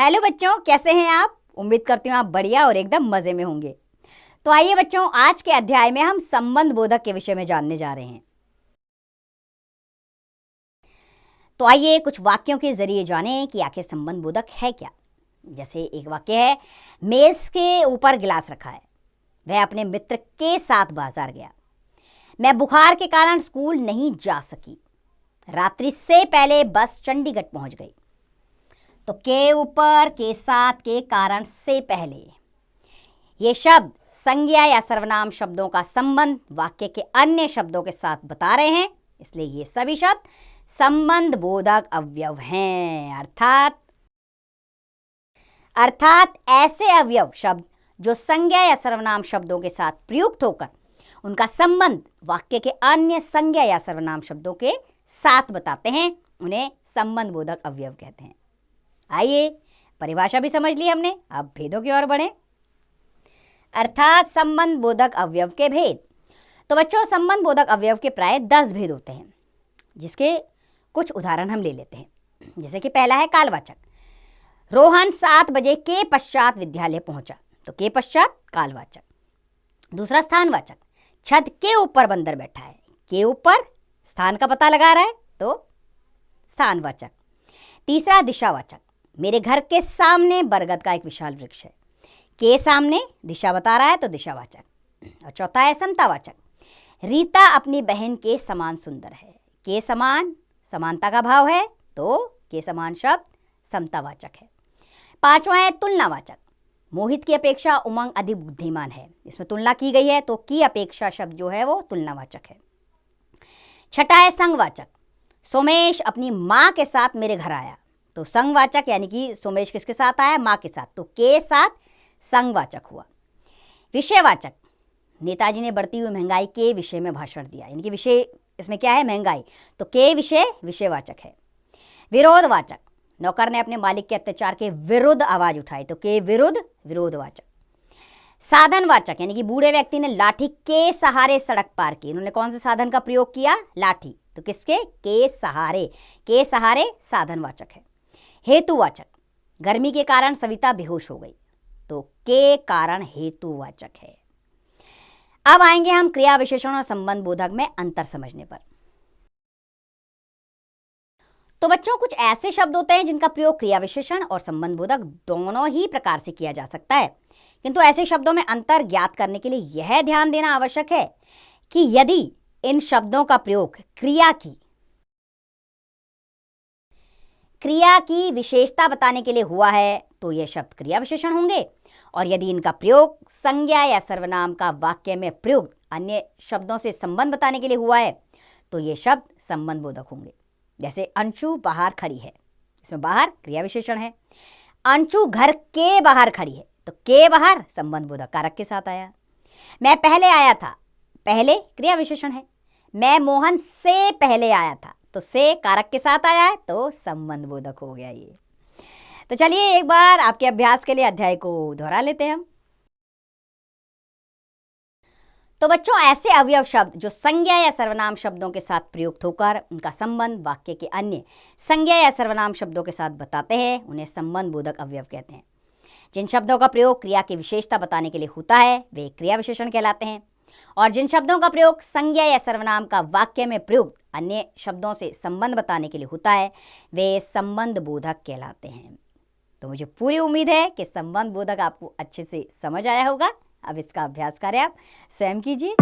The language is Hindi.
हेलो बच्चों, कैसे हैं आप? उम्मीद करती हूँ आप बढ़िया और एकदम मजे में होंगे। तो आइए बच्चों, आज के अध्याय में हम संबंध बोधक के विषय में जानने जा रहे हैं। तो आइए कुछ वाक्यों के जरिए जानें कि आखिर संबंध बोधक है क्या। जैसे एक वाक्य है, मेज के ऊपर गिलास रखा है, वह अपने मित्र के साथ बाजार गया। मैं बुखार के कारण स्कूल नहीं जा सकी, रात्रि से पहले बस चंडीगढ़ पहुंच गई। तो के ऊपर, के साथ, के कारण, से पहले, ये शब्द संज्ञा या सर्वनाम शब्दों का संबंध वाक्य के अन्य शब्दों के साथ बता रहे हैं, इसलिए ये सभी शब्द संबंध बोधक अवयव हैं। अर्थात ऐसे अवयव शब्द जो संज्ञा या सर्वनाम शब्दों के साथ प्रयुक्त होकर उनका संबंध वाक्य के अन्य संज्ञा या सर्वनाम शब्दों के साथ बताते हैं, उन्हें संबंध बोधक अवयव कहते हैं। आइए, परिभाषा भी समझ ली हमने, अब भेदों की ओर बढ़ें। अर्थात संबंध बोधक अवयव के भेद। तो बच्चों, संबंध बोधक अवयव के प्राय 10 भेद होते हैं, जिसके कुछ उदाहरण हम ले लेते हैं। जैसे कि पहला है कालवाचक। रोहन 7 बजे के पश्चात विद्यालय पहुंचा, तो के पश्चात कालवाचक। दूसरा स्थानवाचक। छत के ऊपर बंदर बैठा है, के ऊपर स्थान का पता लगा रहा है, तो स्थानवाचक। तीसरा दिशावाचक। मेरे घर के सामने बरगद का एक विशाल वृक्ष है, के सामने दिशा बता रहा है, तो दिशावाचक। और चौथा है समतावाचक। रीता अपनी बहन के समान सुंदर है, के समान समानता का भाव है, तो के समान शब्द समतावाचक है। पांचवा है तुलनावाचक। मोहित की अपेक्षा उमंग अधिक बुद्धिमान है, इसमें तुलना की गई है, तो की अपेक्षा शब्द जो है वो तुलनावाचक है। छठा है संगवाचक। सोमेश अपनी माँ के साथ मेरे घर आया, तो संगवाचक यानी कि सोमेश किसके साथ आया? माँ के साथ, तो के साथ संगवाचक हुआ। विषयवाचक। नेताजी ने बढ़ती हुई महंगाई के विषय में भाषण दिया, यानी कि विषय इसमें क्या है? महंगाई, तो के विषय विषयवाचक है। विरोधवाचक। नौकर ने अपने मालिक के अत्याचार के विरुद्ध आवाज उठाई, तो के विरुद्ध विरोधवाचक। साधनवाचक, यानी कि बूढ़े व्यक्ति ने लाठी के सहारे सड़क पार की, इन्होंने कौन से साधन का प्रयोग किया? लाठी, तो किसके? के सहारे, के सहारे साधनवाचक है। हेतुवाचक। गर्मी के कारण सविता बेहोश हो गई, तो के कारण हेतुवाचक है। अब आएंगे हम क्रिया विशेषण और संबंध बोधक में अंतर समझने पर। तो बच्चों, कुछ ऐसे शब्द होते हैं जिनका प्रयोग क्रिया विशेषण और संबंध बोधक दोनों ही प्रकार से किया जा सकता है, किंतु ऐसे शब्दों में अंतर ज्ञात करने के लिए यह ध्यान देना आवश्यक है कि यदि इन शब्दों का प्रयोग क्रिया की विशेषता बताने के लिए हुआ है, तो यह शब्द क्रिया विशेषण होंगे, और यदि इनका प्रयोग संज्ञा या सर्वनाम का वाक्य में प्रयुक्त अन्य शब्दों से संबंध बताने के लिए हुआ है, तो ये शब्द संबंध बोधक होंगे। जैसे अंशु बाहर खड़ी है, इसमें बाहर क्रिया विशेषण है। अंशु घर के बाहर खड़ी है, तो के बाहर संबंध बोधक कारक के साथ आया। मैं पहले आया था, पहले क्रिया विशेषण है। मैं मोहन से पहले आया था, तो से कारक के साथ आया है, तो संबंध बोधक हो गया ये। तो चलिए एक बार आपके अभ्यास के लिए अध्याय को दोहरा लेते हैं हम। तो बच्चों, ऐसे अवयव शब्द जो संज्ञा या सर्वनाम शब्दों के साथ प्रयुक्त होकर उनका संबंध वाक्य के अन्य संज्ञा या सर्वनाम शब्दों के साथ बताते हैं, उन्हें संबंध बोधक अवयव कहते हैं। जिन शब्दों का प्रयोग क्रिया की विशेषता बताने के लिए होता है, वे क्रिया विशेषण कहलाते हैं, और जिन शब्दों का प्रयोग संज्ञा या सर्वनाम का वाक्य में प्रयुक्त अन्य शब्दों से संबंध बताने के लिए होता है, वे संबंध बोधक कहलाते हैं। तो मुझे पूरी उम्मीद है कि संबंध बोधक आपको अच्छे से समझ आया होगा। अब इसका अभ्यास करें, आप स्वयं कीजिए।